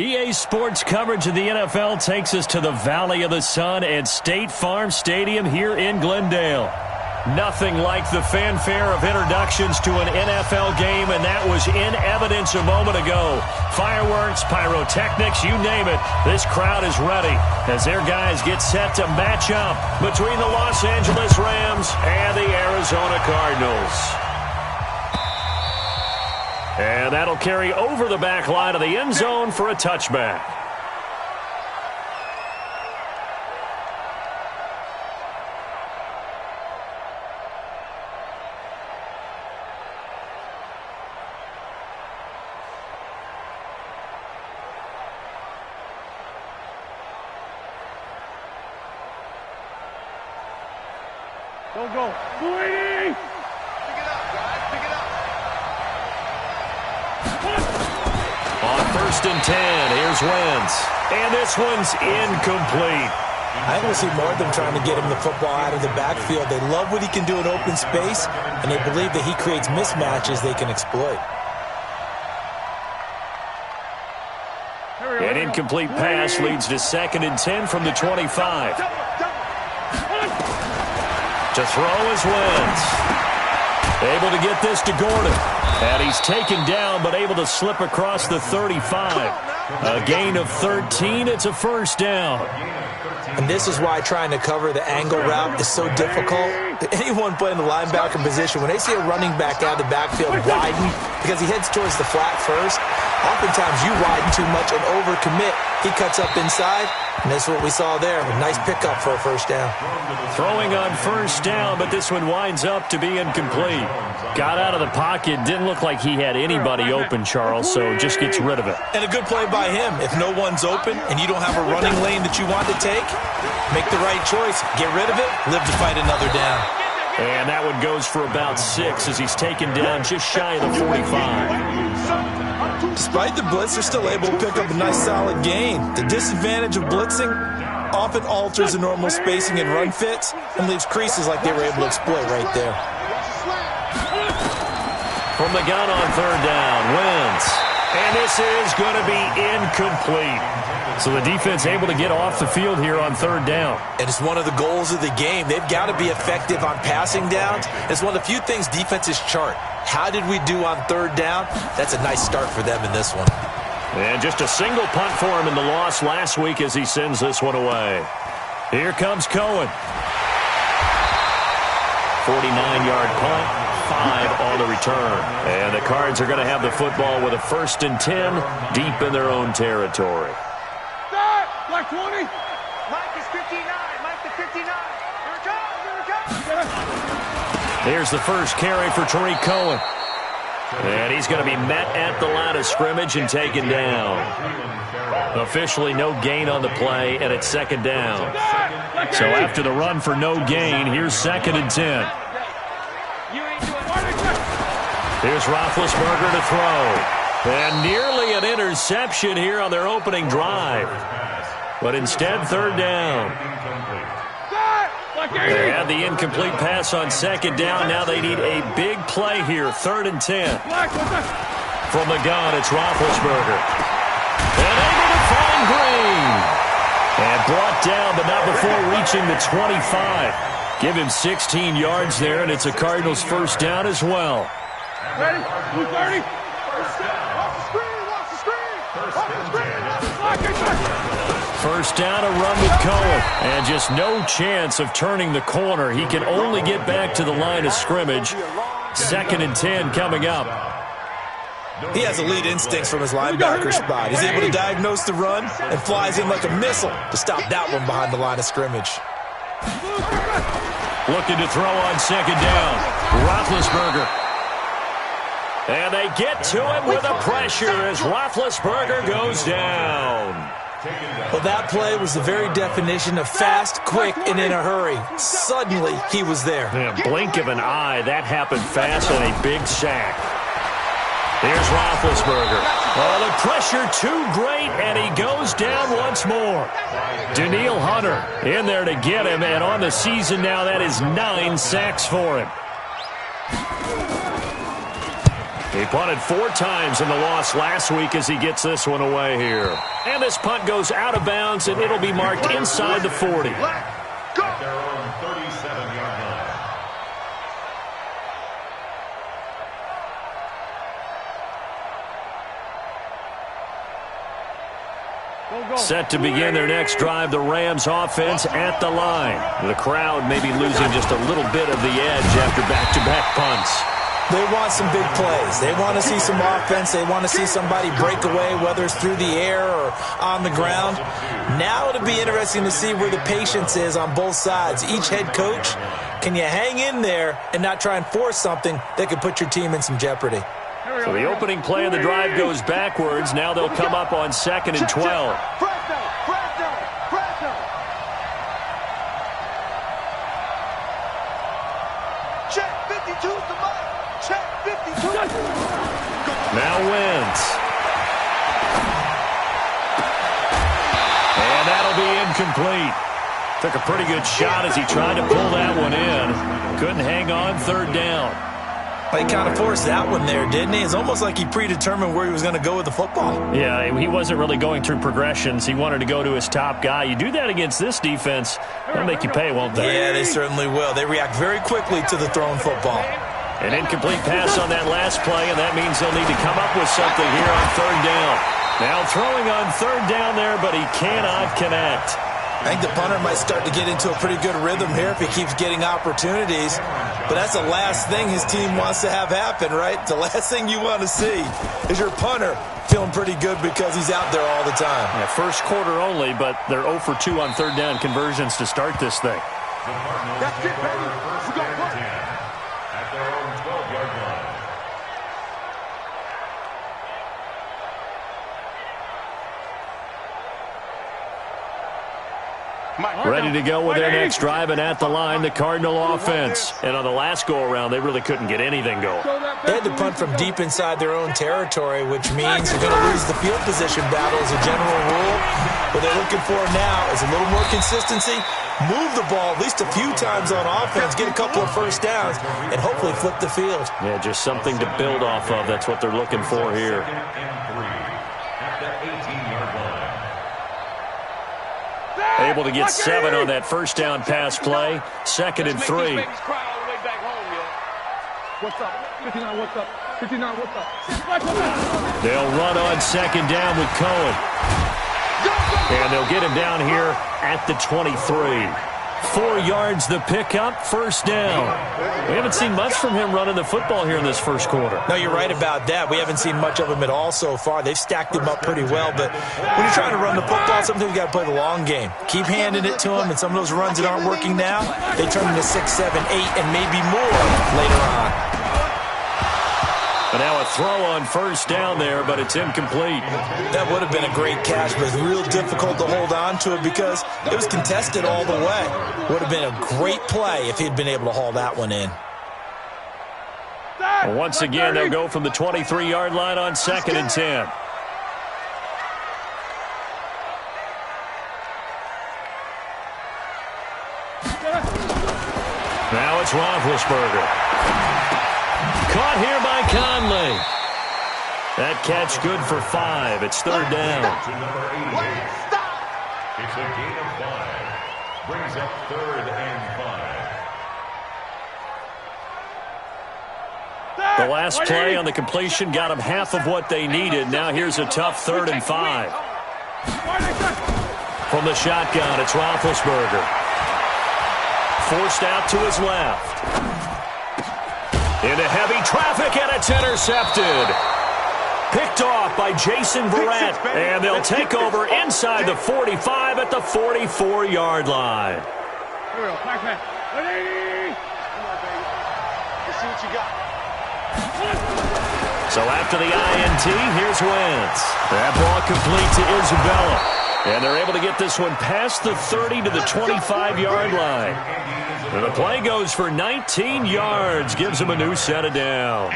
EA Sports coverage of the NFL takes us to the Valley of the Sun at State Farm Stadium here in Glendale. Nothing like the fanfare of introductions to an NFL game, and that was in evidence a moment ago. Fireworks, pyrotechnics, you name it. This crowd is ready as their guys get set to match up between the Los Angeles Rams and the Arizona Cardinals. And that'll carry over the back line of the end zone for a touchback. Don't go. 280! Pick it up, guys. Pick it up. On 1st and 10, here's Wentz. And this one's incomplete. I think we'll see more of them trying to get him the football out of the backfield. They love what he can do in open space, and they believe that he creates mismatches they can exploit. An incomplete pass leads to 2nd and 10 from the 25. To throw is Wentz. Able to get this to Gordon. And he's taken down, but able to slip across the 35. A gain of 13. It's a 1st down. And this is why trying to cover the angle route is so difficult. Anyone playing the linebacker position, when they see a running back out of the backfield widen, because he heads towards the flat first, oftentimes you widen too much and overcommit. He cuts up inside, and that's what we saw there. A nice pickup for a 1st down. Throwing on 1st down, but this one winds up to be incomplete. Got out of the pocket. Didn't look like he had anybody open, Charles, so just gets rid of it. And a good play by him. If no one's open and you don't have a running lane that you want to take, make the right choice. Get rid of it. Live to fight another down. And that one goes for about 6 as he's taken down just shy of the 45. Despite the blitz, they're still able to pick up a nice solid gain. The disadvantage of blitzing often alters the normal spacing and run fits and leaves creases like they were able to exploit right there. From the gun on 3rd down, Wentz. And this is going to be incomplete. So the defense able to get off the field here on 3rd down. And it's one of the goals of the game. They've got to be effective on passing downs. It's one of the few things defenses chart. How did we do on 3rd down? That's a nice start for them in this one. And just a single punt for him in the loss last week as he sends this one away. Here comes Cohen. 49-yard punt, 5 on the return. And the Cards are going to have the football with a 1st and 10 deep in their own territory. Black 20. Mike is 59. Mike to 59. Here it comes. Here it comes. Here's the first carry for Tariq Cohen. And he's going to be met at the line of scrimmage and taken down. Officially no gain on the play, and it's 2nd down. So after the run for no gain, here's 2nd and 10. Here's Roethlisberger to throw. And nearly an interception here on their opening drive. But instead, 3rd down. They had the incomplete pass on 2nd down. Now they need a big play here, 3rd and 10. From the gun, it's Roethlisberger. And able to find Green. And brought down, but not before reaching the 25. Give him 16 yards there, and it's a Cardinals 1st down as well. Ready? 230. Off the screen. Off the screen. Off the screen. 1st down, a run with Cohen. And just no chance of turning the corner. He can only get back to the line of scrimmage. 2nd and 10 coming up. He has elite instincts from his linebacker spot. He's able to diagnose the run and flies in like a missile to stop that one behind the line of scrimmage. Looking to throw on 2nd down. Roethlisberger. And they get to him with a pressure as Roethlisberger goes down. Well, that play was the very definition of fast, quick, and in a hurry. Suddenly, he was there. In a blink of an eye, that happened fast and a big sack. Here's Roethlisberger. Oh, the pressure too great, and he goes down once more. Danielle Hunter in there to get him, and on the season now, that is 9 sacks for him. He punted 4 times in the loss last week as he gets this one away here. And this punt goes out of bounds, and it'll be marked inside the 40. At their own 37-yard line. Set to begin their next drive, the Rams offense at the line. The crowd may be losing just a little bit of the edge after back-to-back punts. They want some big plays. They want to see some offense. They want to see somebody break away, whether it's through the air or on the ground. Now it'll be interesting to see where the patience is on both sides. Each head coach, can you hang in there and not try and force something that could put your team in some jeopardy? So the opening play of the drive goes backwards. Now they'll come up on 2nd and 12. Check 52's the mark. Check 52. Now Wentz. And that'll be incomplete. Took a pretty good shot as he tried to pull that one in. Couldn't hang on, 3rd down. He kind of forced that one there, didn't he? It's almost like he predetermined where he was going to go with the football. Yeah, he wasn't really going through progressions. He wanted to go to his top guy. You do that against this defense, they'll make you pay, won't they? Yeah, they certainly will. They react very quickly to the thrown football. An incomplete pass on that last play, and that means they'll need to come up with something here on 3rd down. Now throwing on 3rd down there, but he cannot connect. I think the punter might start to get into a pretty good rhythm here if he keeps getting opportunities. But that's the last thing his team wants to have happen, right? The last thing you want to see is your punter feeling pretty good because he's out there all the time. Yeah, first quarter only, but they're 0 for 2 on 3rd down conversions to start this thing. That's it, baby. We got one. At their own 12-yard line. Ready to go with their next drive, and at the line, the Cardinal offense. And on the last go-around, they really couldn't get anything going. They had to punt from deep inside their own territory, which means they're going to lose the field position battle as a general rule. What they're looking for now is a little more consistency, move the ball at least a few times on offense, get a couple of first downs, and hopefully flip the field. Yeah, just something to build off of. That's what they're looking for here. 2nd and 3 at the 18-yard line. Able to get 7 on that first down pass play. 2nd and 3. What's up? 59, what's up? 59, what's up? They'll run on 2nd down with Cohen. And they'll get him down here at the 23. 4 yards the pickup, 1st down. We haven't seen much from him running the football here in this first quarter. No, you're right about that. We haven't seen much of him at all so far. They've stacked him up pretty well, but when you're trying to run the football, sometimes you got to play the long game. Keep handing it to him, and some of those runs that aren't working now, they turn into 6, 7, 8, and maybe more later on. But now a throw on 1st down there, but it's incomplete. That would have been a great catch, but it's real difficult to hold on to it because it was contested all the way. Would have been a great play if he'd been able to haul that one in. Well, once again, they'll go from the 23-yard line on 2nd and 10. Now it's Roethlisberger. Caught here by Conley. That catch good for 5. It's 3rd down. To number 88. It's a gain of 5. Brings up 3rd and 5. The last play on the completion got them half of what they needed. Now here's a tough 3rd and 5. From the shotgun, it's Roethlisberger. Forced out to his left. Into heavy traffic, and it's intercepted. Picked off by Jason Verrett, and they'll take over inside the 45 at the 44-yard line. Here we go, back. Ready? Come on, baby. Let's see what you got. So after the INT, here's Wentz. That ball complete to Isabella. And they're able to get this one past the 30 to the 25-yard line. And the play goes for 19 yards, gives them a new set of downs.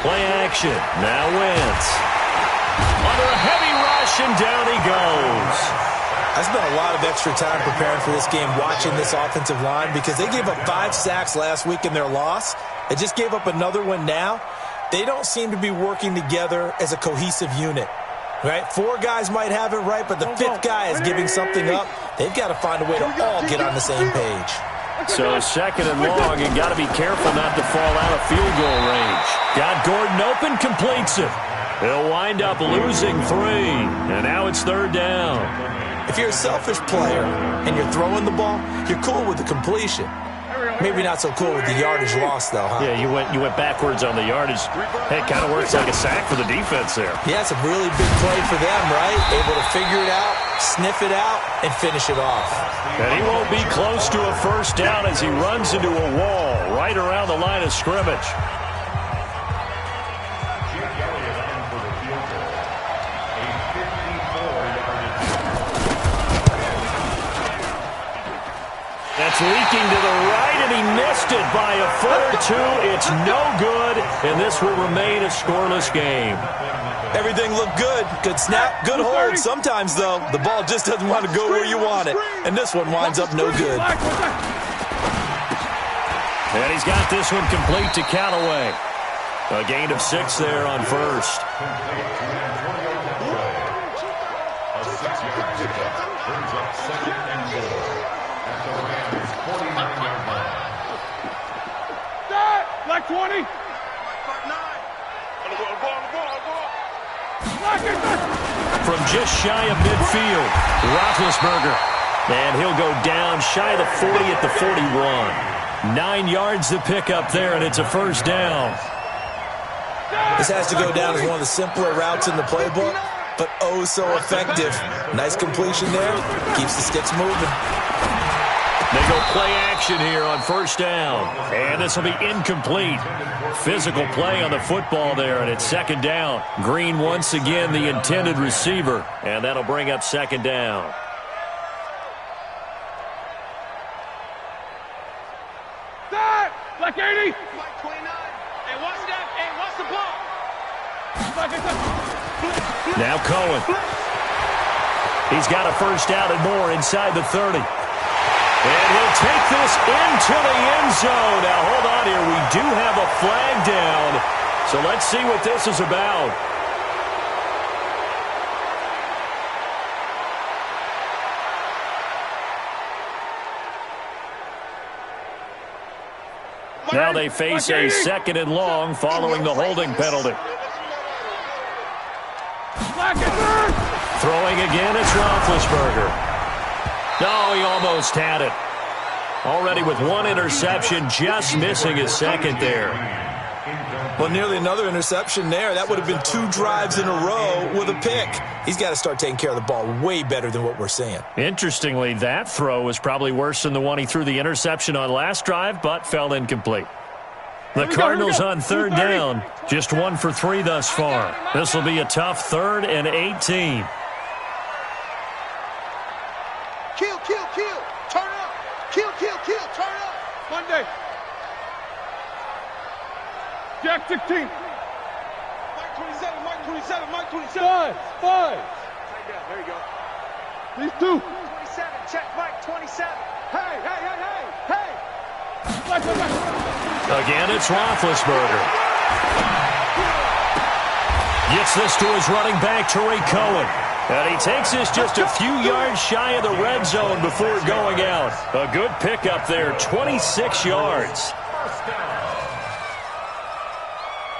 Play action. Now Wentz. Under a heavy rush, and down he goes. I spent a lot of extra time preparing for this game watching this offensive line because they gave up 5 sacks last week in their loss. They just gave up another one now. They don't seem to be working together as a cohesive unit. Right? 4 guys might have it right, but the 5th guy is giving something up. They've got to find a way to all get on the same page. So 2nd and long, you got to be careful not to fall out of field goal range. Got Gordon open, completes it. They'll wind up losing 3, and now it's 3rd down. If you're a selfish player and you're throwing the ball, you're cool with the completion. Maybe not so cool with the yardage loss, though, huh? Yeah, you went backwards on the yardage. Hey, it kind of works like a sack for the defense there. Yeah, it's a really big play for them, right? Able to figure it out, sniff it out, and finish it off. And he won't be close to a 1st down as he runs into a wall right around the line of scrimmage. That's leaking to the right, and he missed it by a foot or 2. It's no good, and this will remain a scoreless game. Everything looked good. Good snap, good hold. Sometimes, though, the ball just doesn't want to go where you want it, and this one winds up no good. And he's got this one complete to Callaway. A gain of 6 there on 1st. A 6-yard pickup brings up 2nd and 4. Like 20. From just shy of midfield, Roethlisberger. And he'll go down shy of the 40 at the 41. 9 yards to pick up there, and it's a 1st down. This has to go down as one of the simpler routes in the playbook, but oh so effective. Nice completion there. Keeps the sticks moving. They go play action here on 1st down. And this will be incomplete. Physical play on the football there, and it's 2nd down. Green once again the intended receiver, and that'll bring up 2nd down. That! Like 80! Like 29. Hey, watch that. Hey, watch the ball. Now Cohen. He's got a 1st down and more inside the 30. And he'll take this into the end zone. Now, hold on here. We do have a flag down. So let's see what this is about. Now they face a 2nd and long following the holding penalty. Throwing again, it's Roethlisberger. No, he almost had it. Already with 1 interception, just missing his 2nd there. Well, nearly another interception there. That would have been 2 drives in a row with a pick. He's got to start taking care of the ball way better than what we're seeing. Interestingly, that throw was probably worse than the one he threw the interception on last drive, but fell incomplete. The Cardinals on 3rd down, just 1 for 3 thus far. This will be a tough 3rd and 18. Kill, kill, kill. Turn up. Kill, kill, kill. Turn up. Monday. Jack 16. Mike 27, Mike 27, Mike 27. 5. There you go. These 2. 27, check Mike 27. Hey, hey, hey, hey, hey. Again, it's Roethlisberger. Gets this to his running back, Tariq Cohen. And he takes this just a few yards shy of the red zone before going out. A good pickup there, 26 yards.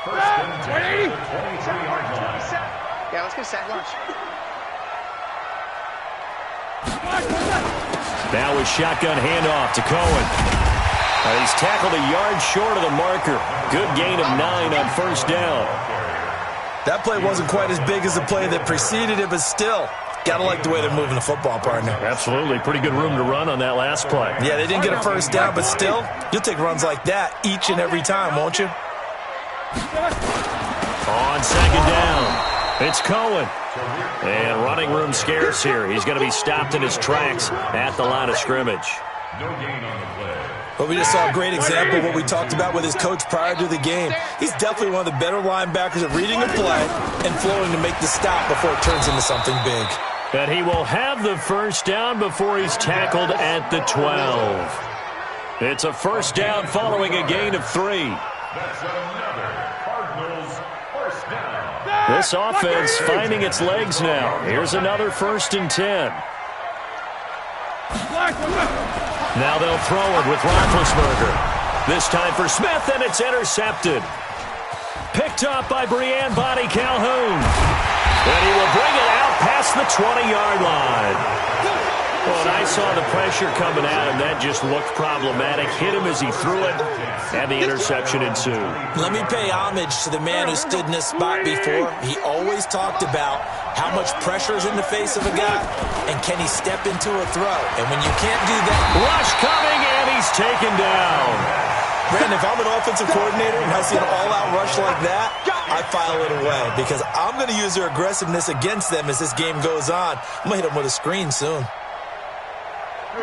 First and 10, 23-yard line. Yeah, let's get sack lunch. Now a shotgun handoff to Cohen. He's tackled a yard short of the marker. Good gain of 9 on 1st down. That play wasn't quite as big as the play that preceded it, but still, got to like the way they're moving the football, partner. Absolutely. Pretty good room to run on that last play. Yeah, they didn't get a 1st down, but still, you'll take runs like that each and every time, won't you? On 2nd down, it's Cohen. And running room scarce here. He's going to be stopped in his tracks at the line of scrimmage. No gain on the play. But we just saw a great example of what we talked about with his coach prior to the game. He's definitely one of the better linebackers at reading a play and flowing to make the stop before it turns into something big. And he will have the first down before he's tackled at the 12. It's a first down following a gain of 3. That's another Cardinals first down. This offense finding its legs now. Here's another 1st and 10. Now they'll throw it with Roethlisberger. This time for Smith, and it's intercepted. Picked up by Breanne Bonnie Calhoun. And he will bring it out past the 20-yard line. Well, and I saw the pressure coming at him. That just looked problematic. Hit him as he threw it, and the interception ensued. Let me pay homage to the man who stood in this spot before. He always talked about how much pressure is in the face of a guy, and can he step into a throw. And when you can't do that... Rush coming, and he's taken down. Brandon, if I'm an offensive coordinator and I see an all-out rush like that, I file it away because I'm going to use their aggressiveness against them as this game goes on. I'm going to hit them with a screen soon.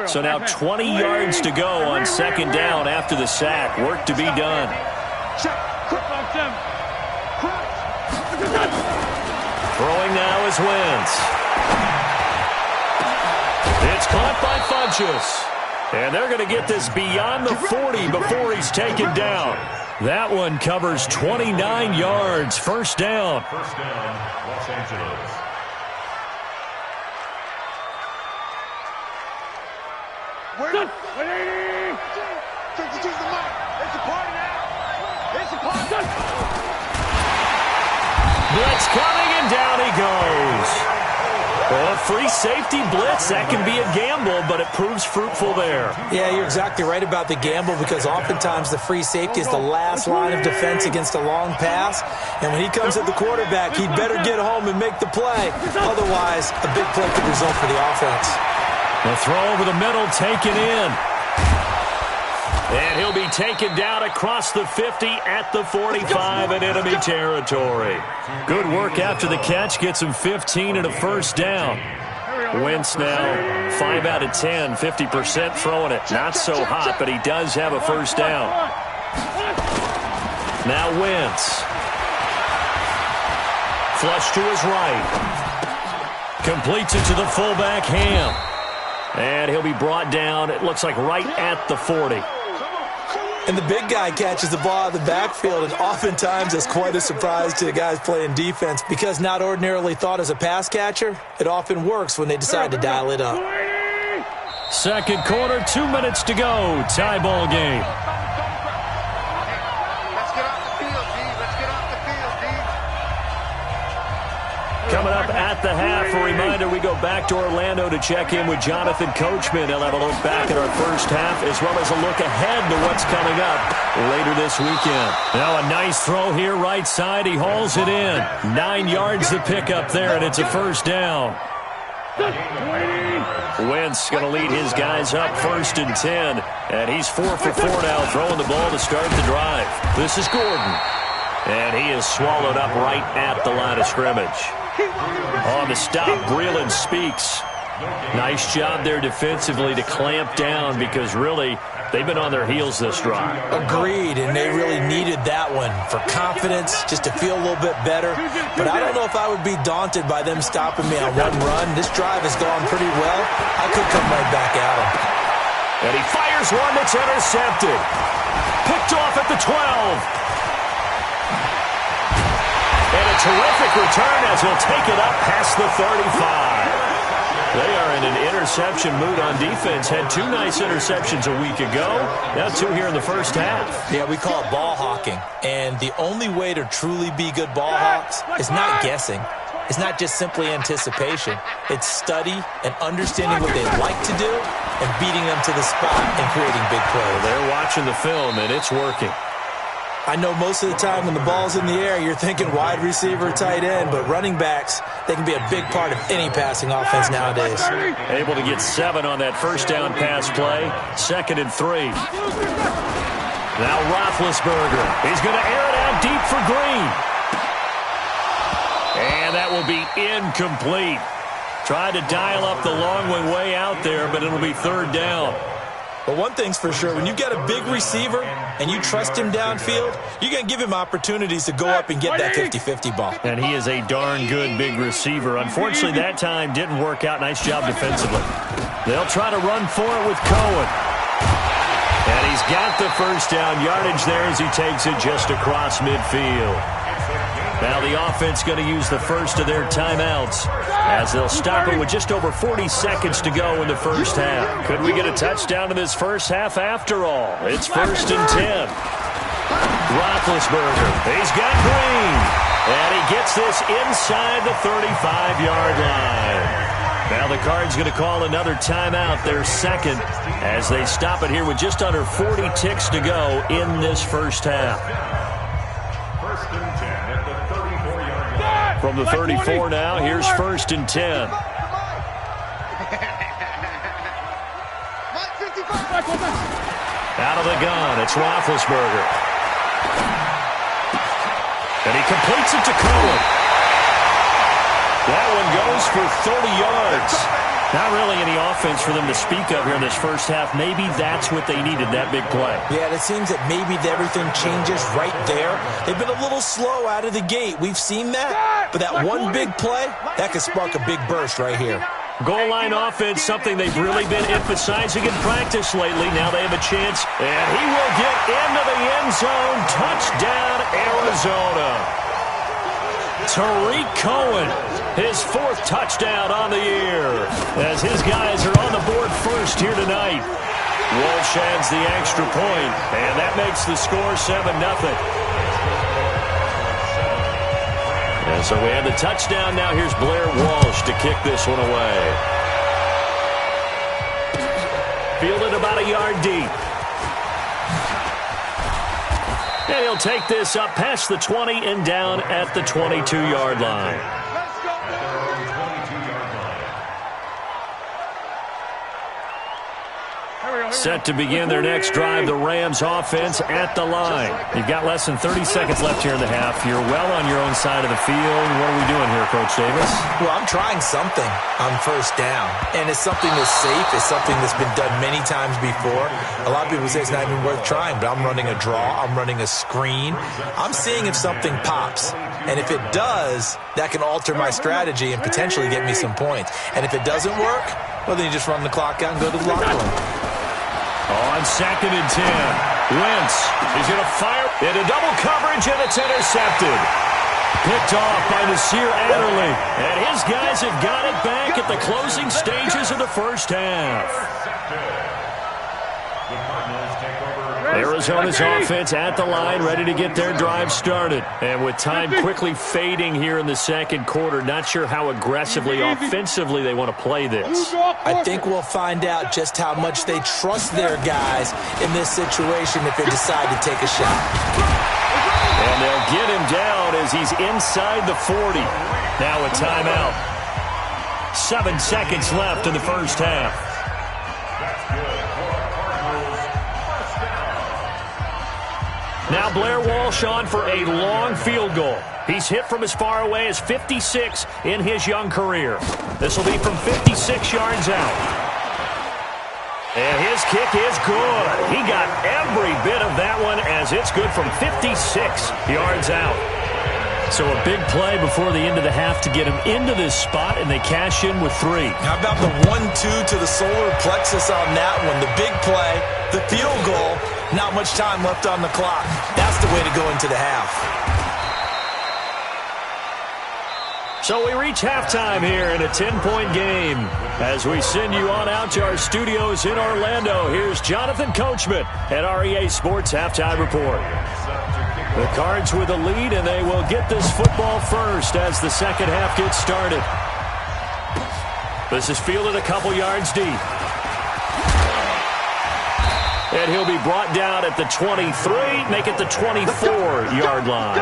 So now 20 yards to go on 2nd down after the sack. Work to be done. Throwing now is Wentz. It's caught by Funchess. And they're going to get this beyond the 40 before he's taken down. That one covers 29 yards. First down. First down, Los Angeles. Wait. It's a party now. It's a party. Blitz coming, and down he goes. Well, a free safety blitz, that can be a gamble, but it proves fruitful there. Yeah, you're exactly right about the gamble because oftentimes the free safety is the last line of defense against a long pass. And when he comes at the quarterback, he'd better get home and make the play. Otherwise, a big play could result for the offense. The throw over the middle taken in. And he'll be taken down across the 50 at the 45 in enemy territory. Good work after the catch. Gets him 15 and a first down. Wentz now 5 out of 10, 50% throwing it. Not so hot, but he does have a first down. Now Wentz. Flush to his right. Completes it to the fullback, Ham. And he'll be brought down, it looks like right at the 40. And the big guy catches the ball out of the backfield, and oftentimes it's quite a surprise to the guys playing defense because not ordinarily thought as a pass catcher, it often works when they decide to dial it up. Second quarter, 2 minutes to go. Tie ball game. Let's get off the field, D. Let's get off the field, D. Coming up at the half, a reminder, we go back to Orlando to check in with Jonathan Coachman. He'll have a look back at our first half as well as a look ahead to what's coming up later this weekend. Now a nice throw here right side. He hauls it in. 9 yards to pick up there, and it's a first down. Wentz going to lead his guys up 1st and 10. And he's 4 for 4 now, throwing the ball to start the drive. This is Gordon. And he is swallowed up right at the line of scrimmage. On the stop, Breeland Speaks. Nice job there defensively to clamp down because really they've been on their heels this drive. Agreed, and they really needed that one for confidence, just to feel a little bit better. But I don't know if I would be daunted by them stopping me on one run. This drive has gone pretty well. I could come right back at him. And he fires one that's intercepted. Picked off at the 12. And a terrific return as he'll take it up past the 35. They are in an interception mood on defense. Had 2 nice interceptions a week ago. Now 2 here in the first half. Yeah, we call it ball hawking. And the only way to truly be good ball hawks is not guessing. It's not just simply anticipation. It's study and understanding what they like to do and beating them to the spot and creating big plays. They're watching the film, and it's working. I know most of the time when the ball's in the air, you're thinking wide receiver, tight end, but running backs, they can be a big part of any passing offense nowadays. Able to get 7 on that first down pass play. 2nd and 3. Now Roethlisberger. He's going to air it out deep for Green. And that will be incomplete. Tried to dial up the long one way out there, but it'll be 3rd down. But one thing's for sure, when you've got a big receiver and you trust him downfield, you're going to give him opportunities to go up and get that 50-50 ball. And he is a darn good big receiver. Unfortunately, that time didn't work out. Nice job defensively. They'll try to run for it with Cohen. And he's got the first down yardage there as he takes it just across midfield. Now the offense going to use the first of their timeouts as they'll stop it with just over 40 seconds to go in the first half. Could we get a touchdown in this first half after all? It's 1st and 10. Roethlisberger, he's got Green. And he gets this inside the 35-yard line. Now the Cards going to call another timeout, their second, as they stop it here with just under 40 ticks to go in this first half. 1st and 10 at the 34-yard line. From the 34 now, here's 1st and 10. Out of the gun, it's Roethlisberger. And he completes it to Cohen. That one goes for 30 yards. Not really any offense for them to speak of here in this first half. Maybe that's what they needed, that big play. Yeah, it seems that maybe everything changes right there. They've been a little slow out of the gate. We've seen that. But that one big play, that could spark a big burst right here. Goal line offense, something they've really been emphasizing in practice lately. Now they have a chance, and he will get into the end zone. Touchdown, Arizona. Tariq Cohen, his 4th touchdown on the year, as his guys are on the board first here tonight. Walsh adds the extra point, and that makes the score 7-0. And so we have the touchdown. Now here's Blair Walsh to kick this one away. Fielded about a yard deep. And he'll take this up past the 20 and down at the 22-yard line. Set to begin their next drive, the Rams offense at the line. You've got less than 30 seconds left here in the half. You're well on your own side of the field. What are we doing here, Coach Davis? Well, I'm trying something on first down, and it's something that's safe. It's something that's been done many times before. A lot of people say it's not even worth trying, but I'm running a draw. I'm running a screen. I'm seeing if something pops, and if it does, that can alter my strategy and potentially get me some points. And if it doesn't work, well, then you just run the clock out and go to the locker room. On 2nd and 10, Wentz is going to fire into double coverage, and it's intercepted. Picked off by Nasir Adderley, and his guys have got it back at the closing stages of the first half. Arizona's offense at the line, ready to get their drive started. And with time quickly fading here in the second quarter, not sure how aggressively, offensively they want to play this. I think we'll find out just how much they trust their guys in this situation if they decide to take a shot. And they'll get him down as he's inside the 40. Now a timeout. 7 seconds left in the first half. Now Blair Walsh on for a long field goal. He's hit from as far away as 56 in his young career. This will be from 56 yards out. And his kick is good. He got every bit of that one as it's good from 56 yards out. So a big play before the end of the half to get him into this spot, and they cash in with 3. How about the 1-2 to the solar plexus on that one? The big play, the field goal, not much time left on the clock. That's the way to go into the half. So we reach halftime here in a 10-point game. As we send you on out to our studios in Orlando, here's Jonathan Coachman at REA Sports Halftime Report. The Cards with a lead, and they will get this football first as the second half gets started. This is fielded a couple yards deep. And he'll be brought down at the 23, make it the 24-yard line.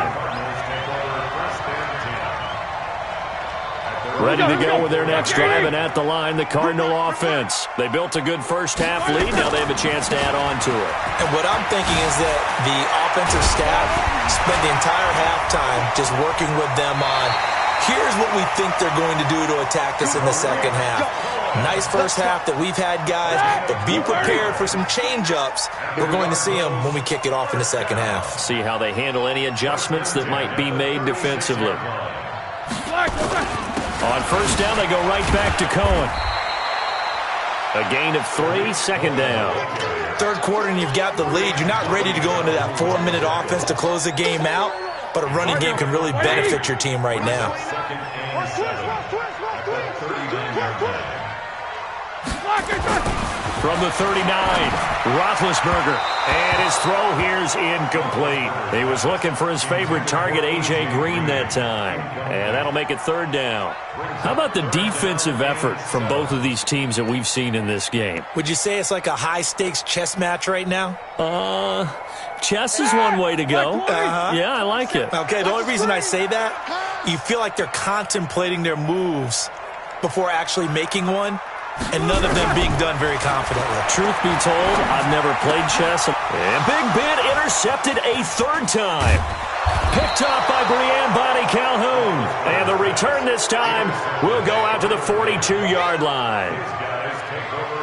Ready to go with their next drive, and at the line, the Cardinal offense. They built a good first-half lead. Now they have a chance to add on to it. And what I'm thinking is that the offensive staff spent the entire halftime just working with them on Here's what we think they're going to do to attack us in the second half. Nice first half that we've had, guys, but be prepared for some change-ups. We're going to see them when we kick it off in the second half. See how they handle any adjustments that might be made defensively. On first down, they go right back to Cohen. A gain of 3, second down. Third quarter and you've got the lead. You're not ready to go into that 4-minute offense to close the game out, but a running game can really benefit your team right now. From the 39, Roethlisberger. And his throw here's incomplete. He was looking for his favorite target, A.J. Green, that time. And that'll make it third down. How about the defensive effort from both of these teams that we've seen in this game? Would you say it's like a high-stakes chess match right now? Chess is one way to go. Yeah, I like it. Okay, the only reason I say that, you feel like they're contemplating their moves before actually making one, and none of them being done very confidently. Truth be told, I've never played chess. And Big Ben intercepted a third time. Picked off by Brianne Bonnie Calhoun. And the return this time will go out to the 42-yard line.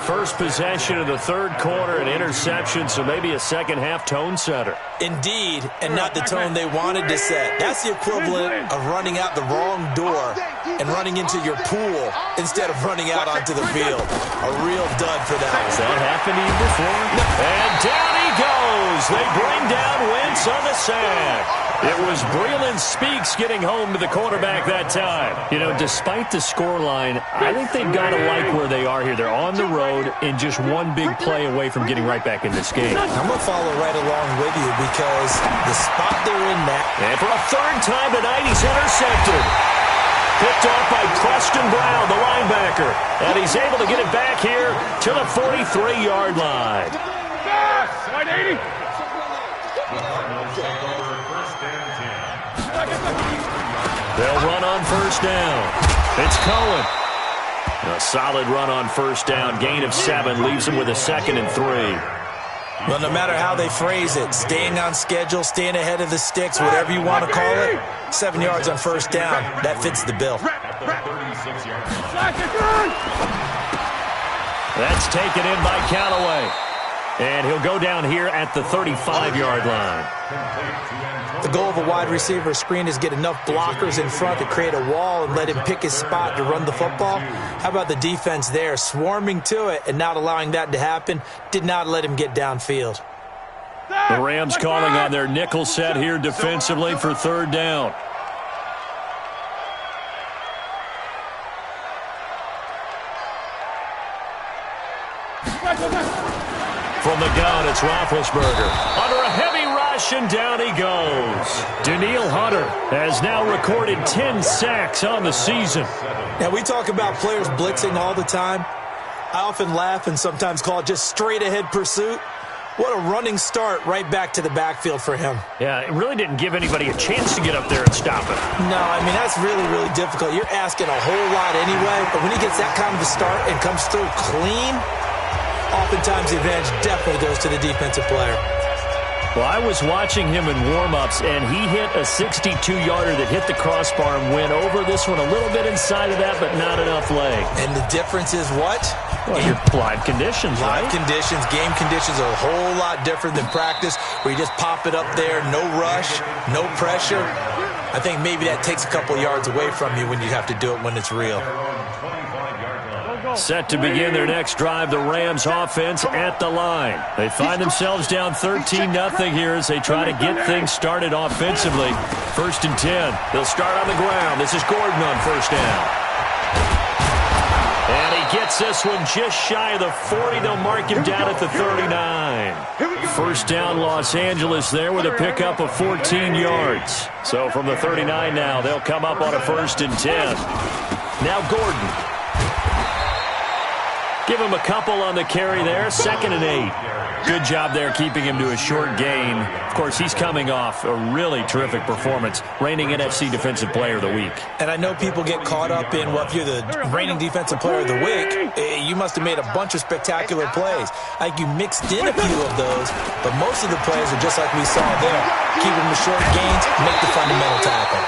First possession of the third quarter, an interception, so maybe a second-half tone setter. Indeed, and not the tone they wanted to set. That's the equivalent of running out the wrong door and running into your pool instead of running out onto the field. A real dud for that. Has that happened to you before? And down he goes. They bring down Wentz on the sack. It was Breland Speaks getting home to the quarterback that time. You know, despite the scoreline, I think they've got to like where they are here. They're on the road and just one big play away from getting right back in this game. I'm going to follow right along with you because the spot they're in now. And for a third time tonight, he's intercepted. Picked off by Preston Brown, the linebacker. And he's able to get it back here to the 43-yard line. Slide 80. They'll run on first down. It's Cohen. A solid run on first down. Gain of 7 leaves him with a second and 3. Well, no matter how they phrase it, staying on schedule, staying ahead of the sticks, whatever you want to call it, 7 yards on first down, that fits the bill. That's taken in by Callaway. And he'll go down here at the 35-yard line. The goal of a wide receiver screen is get enough blockers in front to create a wall and let him pick his spot to run the football. How about the defense there, swarming to it and not allowing that to happen? Did not let him get downfield. The Rams calling on their nickel set here defensively for third down. From the gun, it's Roethlisberger. Under a heavy rush, and down he goes. Danielle Hunter has now recorded 10 sacks on the season. Now, we talk about players blitzing all the time. I often laugh and sometimes call it just straight-ahead pursuit. What a running start right back to the backfield for him. Yeah, it really didn't give anybody a chance to get up there and stop him. No, I mean, that's really, really difficult. You're asking a whole lot anyway, but when he gets that kind of a start and comes through clean, oftentimes the advantage definitely goes to the defensive player. Well, I was watching him in warm-ups, and he hit a 62-yarder that hit the crossbar and went over this one a little bit inside of that, but not enough leg. And the difference is what? Well, your live conditions, right? Live conditions, game conditions are a whole lot different than practice, where you just pop it up there, no rush, no pressure. I think maybe that takes a couple yards away from you when you have to do it when it's real. Set to begin their next drive, the Rams offense at the line. They find themselves down 13-0 here as they try to get things started offensively. 1st and 10. They'll start on the ground. This is Gordon on first down. And he gets this one just shy of the 40. They'll mark him down at the 39. First down, Los Angeles there with a pickup of 14 yards. So from the 39 now, they'll come up on a 1st and 10. Now Gordon. Give him a couple on the carry there, 2nd and 8. Good job there keeping him to a short gain. Of course, he's coming off a really terrific performance, reigning NFC Defensive Player of the Week. And I know people get caught up in, well, if you're the reigning Defensive Player of the Week, you must have made a bunch of spectacular plays. I think you mixed in a few of those, but most of the plays are just like we saw there. Keep them to short gains, make the fundamental tackle.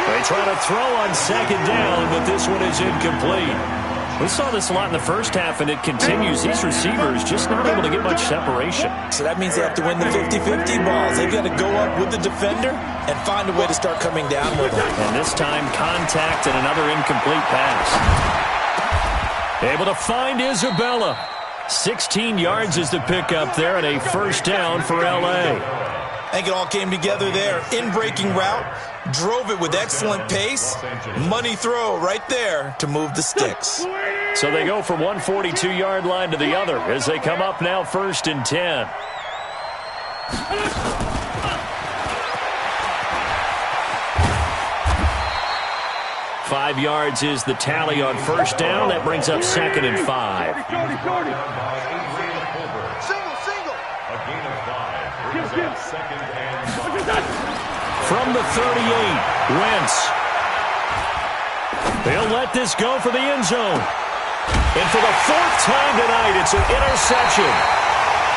They try to throw on 2nd down, but this one is incomplete. We saw this a lot in the first half, and it continues. These receivers just not able to get much separation. So that means they have to win the 50-50 balls. They've got to go up with the defender and find a way to start coming down with them. And this time, contact and another incomplete pass. Able to find Isabella. 16 yards is the pickup there, and a 1st down for L.A. I think it all came together there. In-breaking route, drove it with excellent pace. Money throw right there to move the sticks. So they go from 142-yard line to the other as they come up now 1st and 10. Five yards is the tally on 1st down. That brings up 2nd and 5. From the 38, Wentz. They'll let this go for the end zone. And for the 4th time tonight, it's an interception.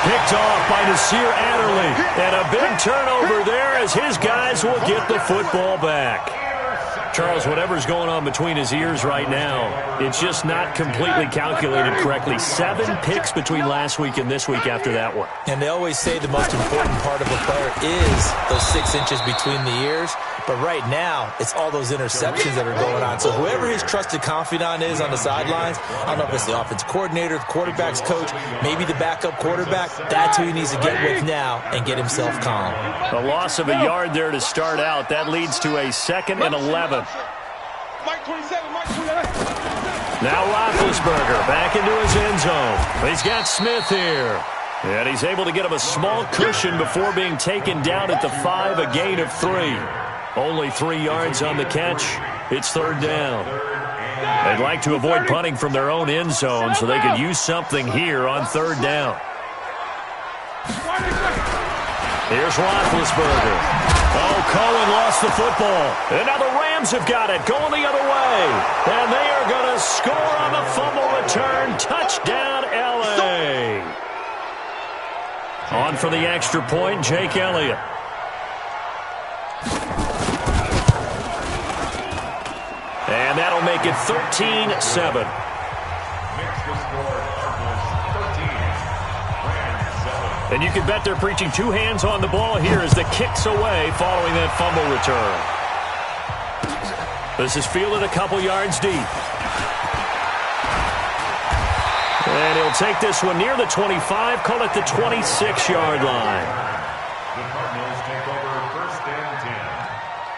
Picked off by Nasir Adderley. And a big turnover there as his guys will get the football back. Charles, whatever's going on between his ears right now, it's just not completely calculated correctly. 7 picks between last week and this week after that one. And they always say the most important part of a player is those 6 inches between the ears. But right now, it's all those interceptions that are going on. So whoever his trusted confidant is on the sidelines, I don't know if it's the offense coordinator, the quarterback's coach, maybe the backup quarterback, that's who he needs to get with now and get himself calm. A loss of a yard there to start out. That leads to a 2nd and 11. Now Roethlisberger back into his end zone. He's got Smith here. And he's able to get him a small cushion before being taken down at the 5, a gain of 3. Only 3 yards on the catch. It's 3rd down. They'd like to avoid punting from their own end zone so they could use something here on 3rd down. Here's Roethlisberger. Oh, Cohen lost the football. And now the Rams have got it, going the other way. And they are going to score on the fumble return. Touchdown, L.A. On for the extra point, Jake Elliott. And that'll make it 13-7. And you can bet they're preaching 2 hands on the ball here as the kick's away following that fumble return. This is fielded a couple yards deep. And he'll take this one near the 25, call it the 26-yard line. The Cardinals take over 1st and 10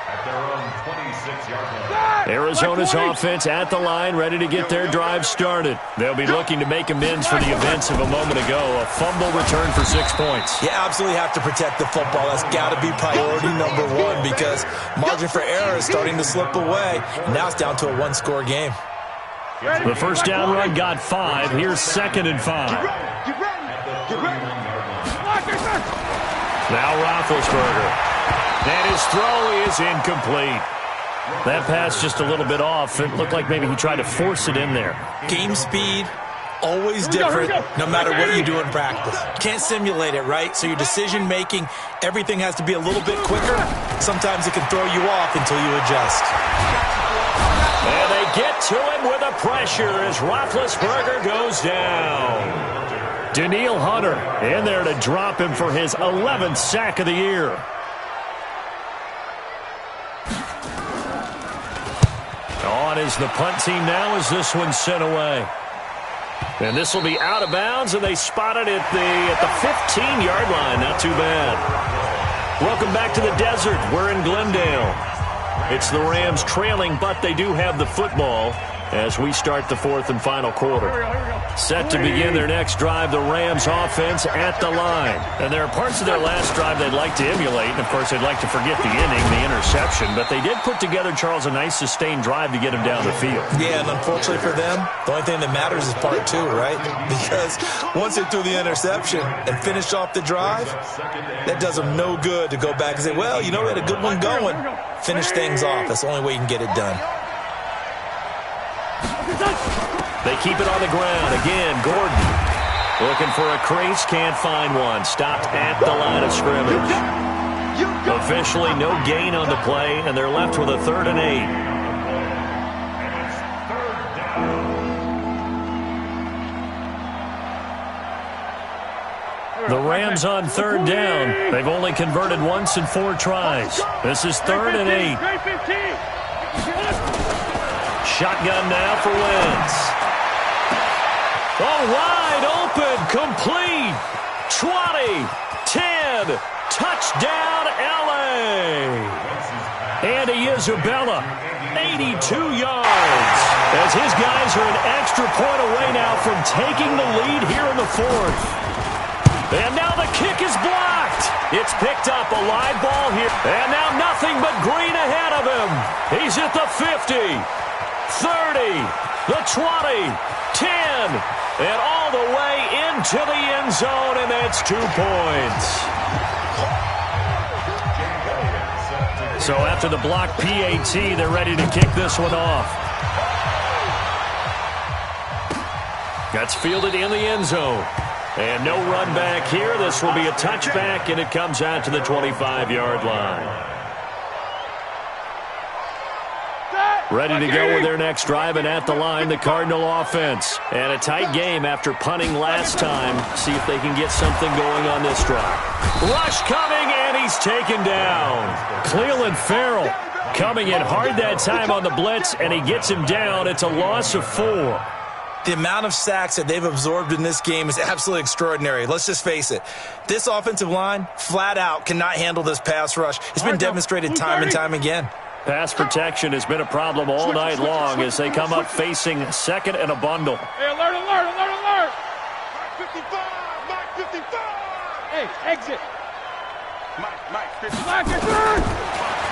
at their own 26-yard line. Arizona's offense at the line, ready to get their drive started. They'll be looking to make amends for the events of a moment ago. A fumble return for 6 points. You absolutely have to protect the football. That's got to be priority number 1 because margin for error is starting to slip away. And now it's down to a 1-score game. The 1st down run got 5. Here's 2nd and 5. Now Roethlisberger. And his throw is incomplete. That pass just a little bit off. It looked like maybe he tried to force it in there. Game speed, always different, no matter what you do in practice. Can't simulate it, right? So your decision-making, everything has to be a little bit quicker. Sometimes it can throw you off until you adjust. And they get to him with a pressure as Roethlisberger goes down. Danielle Hunter in there to drop him for his 11th sack of the year. On is the punt team now as this one's sent away. And this will be out of bounds, and they spot it at the 15-yard line. Not too bad. Welcome back to the desert. We're in Glendale. It's the Rams trailing, but they do have the football. as we start the fourth and final quarter. Set to begin their next drive, the Rams offense at the line. And there are parts of their last drive they'd like to emulate. And, of course, they'd like to forget the inning, the interception. But they did put together, Charles, a nice sustained drive to get him down the field. Yeah, and unfortunately for them, the only thing that matters is part two, right? Because once they threw the interception and finished off the drive, that does them no good to go back and say, well, you know, we had a good one going. Finish things off. That's the only way you can get it done. They keep it on the ground. Again, Gordon looking for a crease. Can't find one. Stopped at the line of scrimmage. Officially no gain on the play, and they're left with a 3rd and 8. The Rams on 3rd down. They've only converted once in 4 tries. This is 3rd and 8. Shotgun now for Wentz. Oh, wide open, complete. 20, 10, touchdown, L.A. Andy Isabella, 82 yards. As his guys are an extra point away now from taking the lead here in the 4th. And now the kick is blocked. It's picked up, a live ball here. And now nothing but green ahead of him. He's at the 50, 30, the 20, 10, and all the way into the end zone, and that's 2 points. So after the block PAT, they're ready to kick this one off. That's fielded in the end zone. And no run back here. This will be a touchback, and it comes out to the 25-yard line. Ready to go with their next drive, and at the line, the Cardinal offense. And a tight game after punting last time. See if they can get something going on this drive. Rush coming, and he's taken down. Cleveland Farrell coming in hard that time on the blitz, and he gets him down. It's a loss of 4. The amount of sacks that they've absorbed in this game is absolutely extraordinary. Let's just face it. This offensive line, flat out, cannot handle this pass rush. It's been demonstrated time and time again. Pass protection has been a problem all night long as they come up facing 2nd and a bundle. Hey, alert, alert, alert, alert! Mike 55, Mike 55! Hey, exit! Mike 55.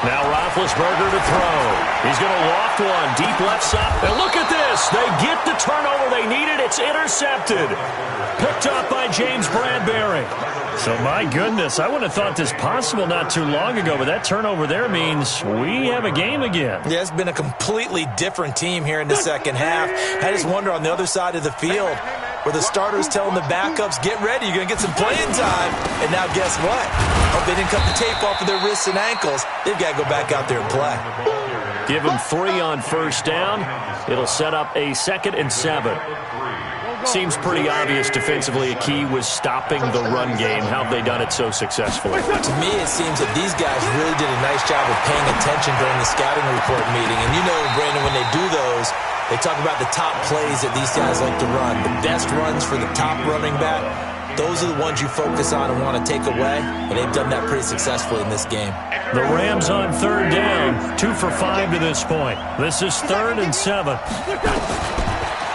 Now Roethlisberger to throw. He's going to loft one deep left side. And look at this. They get the turnover they needed. It's intercepted. Picked up by James Bradbury. So, my goodness, I wouldn't have thought this possible not too long ago, but that turnover there means we have a game again. Yeah, it's been a completely different team here in the second half. I just wonder on the other side of the field where the starters telling the backups, get ready, you're going to get some playing time. And now guess what? Oh, they didn't cut the tape off of their wrists and ankles. They've got to go back out there and play. Give them 3 on 1st down. It'll set up a 2nd and 7. Seems pretty obvious defensively a key was stopping the run game. How have they done it so successfully? To me, it seems that these guys really did a nice job of paying attention during the scouting report meeting. And you know, Brandon, when they do those, they talk about the top plays that these guys like to run. The best runs for the top running back, those are the ones you focus on and want to take away. And they've done that pretty successfully in this game. The Rams on 3rd down, 2 for 5 to this point. This is 3rd and 7.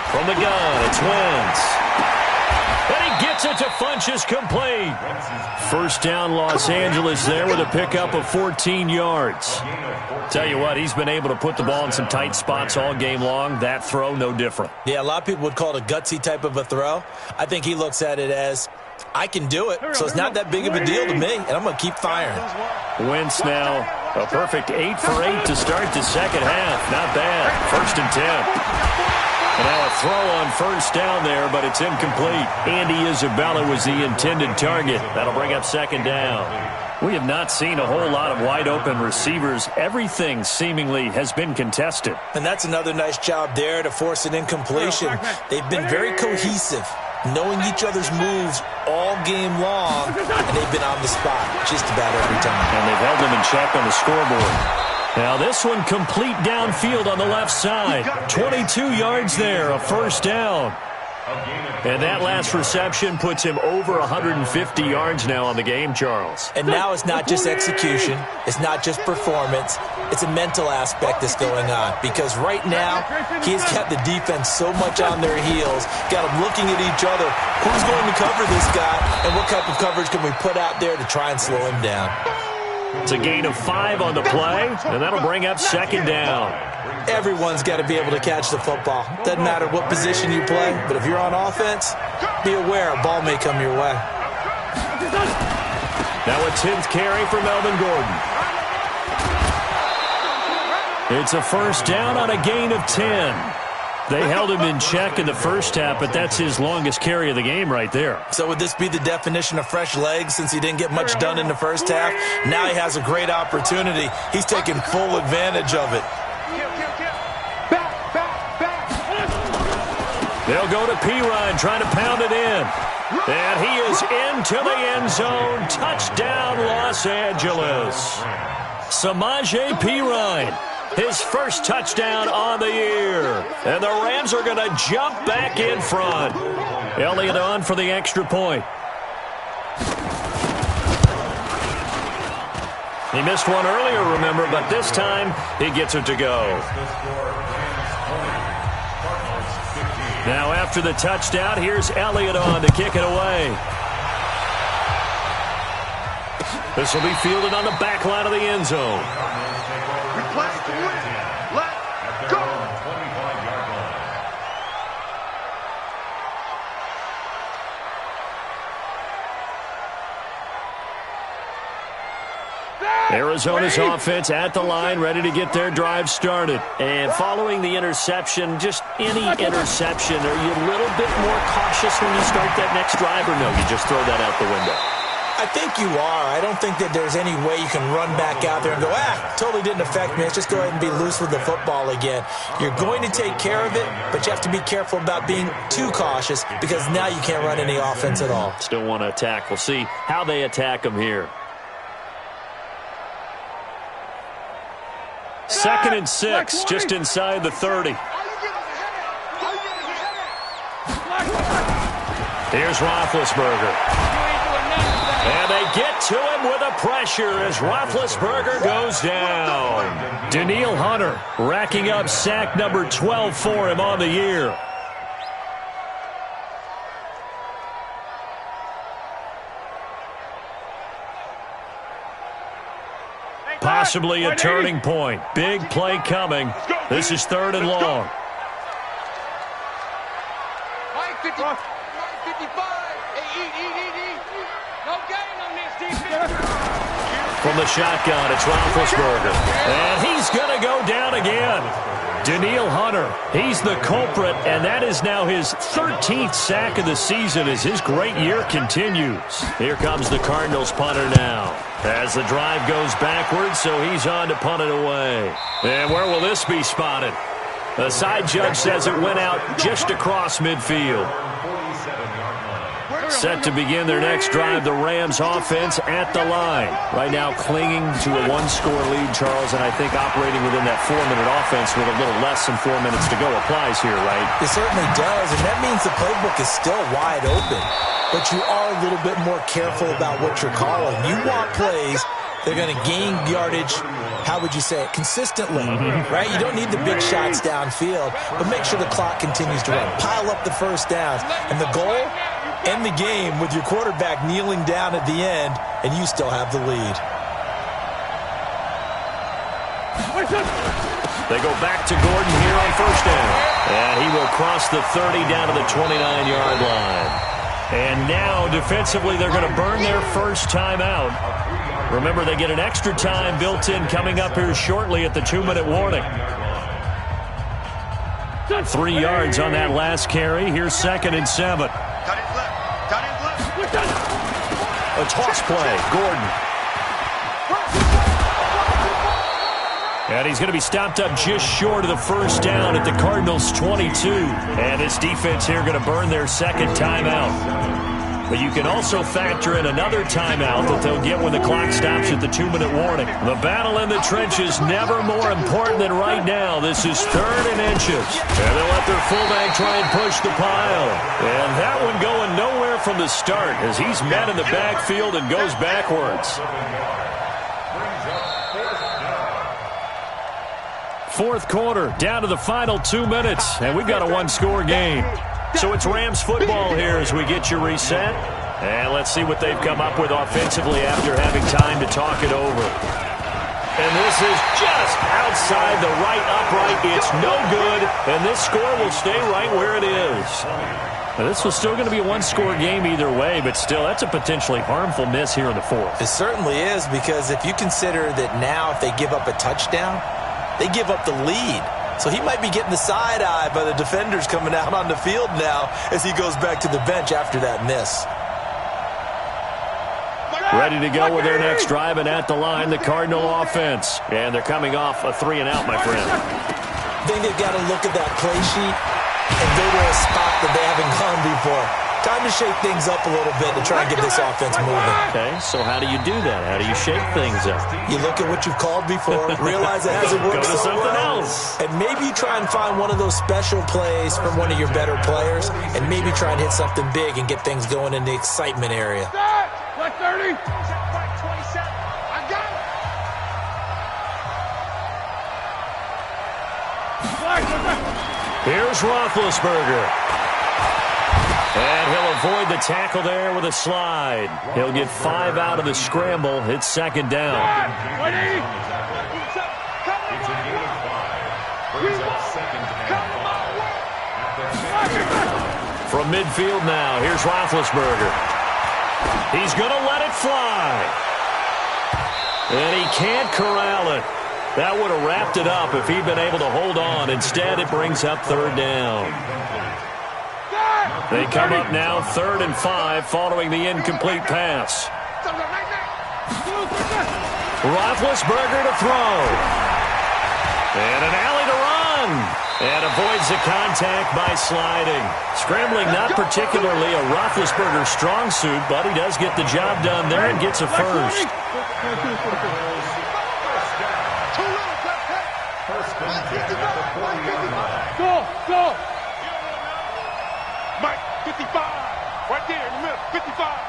From the gun, it's Wentz. And he gets it to Funchess, complete. 1st down, Los Angeles there with a pickup of 14 yards. Tell you what, he's been able to put the ball in some tight spots all game long. That throw, no different. Yeah, a lot of people would call it a gutsy type of a throw. I think he looks at it as, I can do it, so it's not that big of a deal to me, and I'm going to keep firing. Wentz now, a perfect 8 for 8 to start the second half. Not bad. 1st and 10. And now a throw on 1st down there, but it's incomplete. Andy Isabella was the intended target. That'll bring up 2nd down. We have not seen a whole lot of wide-open receivers. Everything seemingly has been contested. And that's another nice job there to force an incompletion. They've been very cohesive, knowing each other's moves all game long, and they've been on the spot just about every time. And they've held them in check on the scoreboard. Now this one complete downfield on the left side. 22 yards there, a 1st down. And that last reception puts him over 150 yards now on the game, Charles. And now it's not just execution. It's not just performance. It's a mental aspect that's going on. Because right now, he's got the defense so much on their heels, got them looking at each other. Who's going to cover this guy, and what type of coverage can we put out there to try and slow him down? It's a gain of 5 on the play, and that'll bring up second down. Everyone's got to be able to catch the football. Doesn't matter what position you play, but if you're on offense, be aware a ball may come your way. Now a 10th carry for Melvin Gordon. It's a first down on a gain of 10. They held him in check in the first half, but that's his longest carry of the game right there. So would this be the definition of fresh legs since he didn't get much done in the first half? Now he has a great opportunity. He's taking full advantage of it. They'll go to Pirine trying to pound it in. And he is into the end zone. Touchdown, Los Angeles. Samaje Pirine. His first touchdown on the year. And the Rams are going to jump back in front. Elliott on for the extra point. He missed one earlier, remember, but this time he gets it to go. Now after the touchdown, here's Elliott on to kick it away. This will be fielded on the back line of the end zone. Request to win. Let's go. Arizona's offense at the line, ready to get their drive started. And following the interception, just any interception, are you a little bit more cautious when you start that next drive, or no, you just throw that out the window? I think you are. I don't think that there's any way you can run back out there and go, totally didn't affect me. Let's just go ahead and be loose with the football again. You're going to take care of it, but you have to be careful about being too cautious because now you can't run any offense at all. Still want to attack. We'll see how they attack them here. 2nd and 6, just inside the 30. Here's Roethlisberger. And they get to him with a pressure as Roethlisberger goes down. Danielle Hunter racking up sack number 12 for him on the year. Possibly a turning point. Big play coming. This is 3rd and long. Mike 55. No gain on this defense. From the shotgun, it's Roethlisberger. And he's going to go down again. Danielle Hunter, he's the culprit, and that is now his 13th sack of the season as his great year continues. Here comes the Cardinals punter now. As the drive goes backwards, so he's on to punt it away. And where will this be spotted? The side judge says it went out just across midfield. Set to begin their next drive, the Rams offense at the line. Right now clinging to a one-score lead, Charles, and I think operating within that 4-minute offense with a little less than 4 minutes to go applies here, right? It certainly does, and that means the playbook is still wide open. But you are a little bit more careful about what you're calling. You want plays they're going to gain yardage, how would you say it, consistently, right? You don't need the big shots downfield, but make sure the clock continues to run. Pile up the first downs. And the goal, end the game with your quarterback kneeling down at the end, and you still have the lead. They go back to Gordon here on first down. And he will cross the 30 down to the 29-yard line. And now, defensively, they're going to burn their first timeout. Remember, they get an extra time built in coming up here shortly at the 2-minute warning. 3 yards on that last carry. Here's 2nd and 7. A toss play. Gordon. And he's going to be stopped up just short of the first down at the Cardinals' 22. And this defense here going to burn their second timeout. But you can also factor in another timeout that they'll get when the clock stops at the 2-minute warning. The battle in the trenches never more important than right now. This is 3rd and inches. And they'll let their fullback try and push the pile. And that one going nowhere from the start as he's met in the backfield and goes backwards. 4th quarter, down to the final 2 minutes, and we've got a 1-score game. So it's Rams football here as we get you reset. And let's see what they've come up with offensively after having time to talk it over. And this is just outside the right upright. It's no good, and this score will stay right where it is. Now, this was still going to be a 1-score game either way, but still, that's a potentially harmful miss here in the 4th. It certainly is, because if you consider that now if they give up a touchdown, they give up the lead. So he might be getting the side eye by the defenders coming out on the field now as he goes back to the bench after that miss. Ready to go with their next drive, and at the line, the Cardinal offense. And they're coming off a 3-and-out, my friend. I think they've got to look at that play sheet and go to a spot that they haven't gone before. Time to shake things up a little bit to try and get this offense moving. Okay, so how do you do that? How do you shake things up? You look at what you've called before, realize it hasn't worked Go to so something well, else. and maybe you try and find one of those special plays from one of your better players, and maybe try and hit something big and get things going in the excitement area. Like 30. 27. I got it. Here's Roethlisberger. And he'll avoid the tackle there with a slide. He'll get 5 out of the scramble. It's 2nd down. From midfield now, here's Roethlisberger. He's going to let it fly. And he can't corral it. That would have wrapped it up if he'd been able to hold on. Instead, it brings up 3rd down. They come up now 3rd and 5 following the incomplete pass. Roethlisberger to throw. And an alley to run. And avoids the contact by sliding. Scrambling not particularly a Roethlisberger strong suit, but he does get the job done there and gets a first. Go. Mike, 55. Right there in the middle. 55.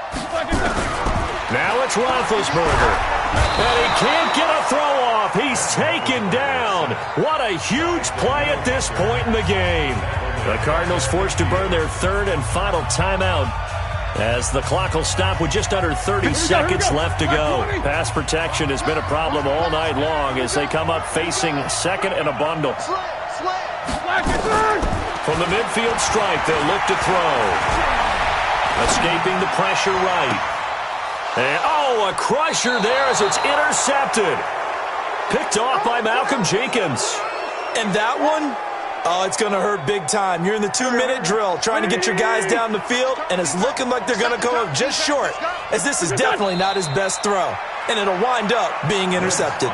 Now it's Roethlisberger. And he can't get a throw off. He's taken down. What a huge play at this point in the game. The Cardinals forced to burn their 3rd and final timeout as the clock will stop with just under 30 seconds left to go. Pass protection has been a problem all night long as they come up facing 2nd and a bundle. From the midfield stripe, they'll look to throw. Escaping the pressure right. And, a crusher there as it's intercepted. Picked off by Malcolm Jenkins. And that one, it's going to hurt big time. You're in the 2-minute drill trying to get your guys down the field, and it's looking like they're going to come up just short, as this is definitely not his best throw. And it'll wind up being intercepted.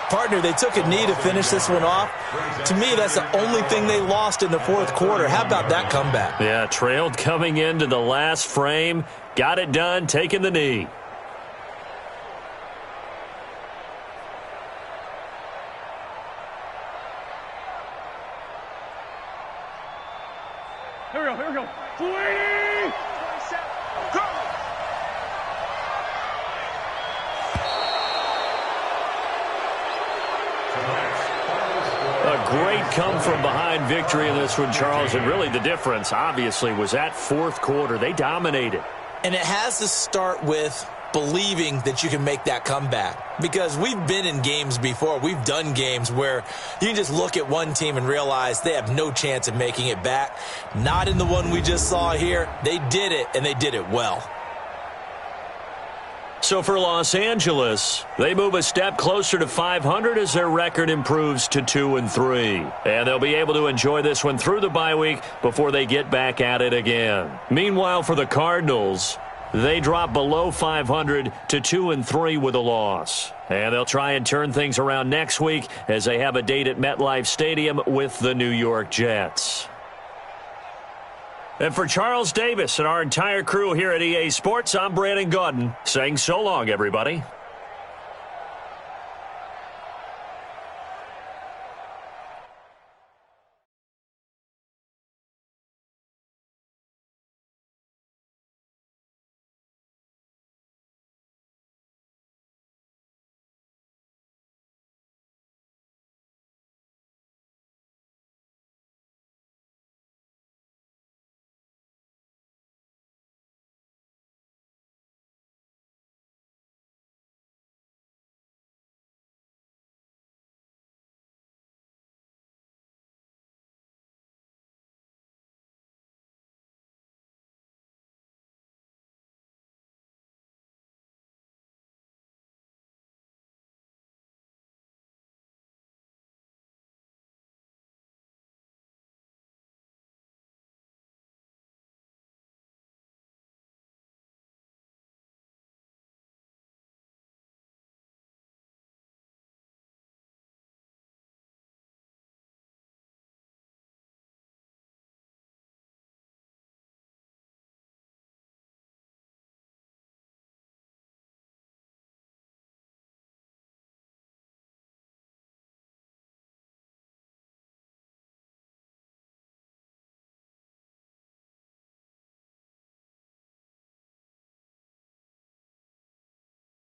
Partner, they took a knee to finish this one off. To me, that's the only thing they lost in the 4th quarter. How about that comeback? Yeah, trailed coming into the last frame. Got it done, taking the knee. Here we go. 280. 27. Go. A great come-from-behind victory in this one, Charles. And really the difference, obviously, was that 4th quarter. They dominated. And it has to start with believing that you can make that comeback. Because we've been in games before. We've done games where you can just look at one team and realize they have no chance of making it back. Not in the one we just saw here. They did it, and they did it well. So for Los Angeles, they move a step closer to 500 as their record improves to 2-3. And they'll be able to enjoy this one through the bye week before they get back at it again. Meanwhile, for the Cardinals, they drop below 500 to 2-3 with a loss. And they'll try and turn things around next week as they have a date at MetLife Stadium with the New York Jets. And for Charles Davis and our entire crew here at EA Sports, I'm Brandon Gaudin saying so long, everybody.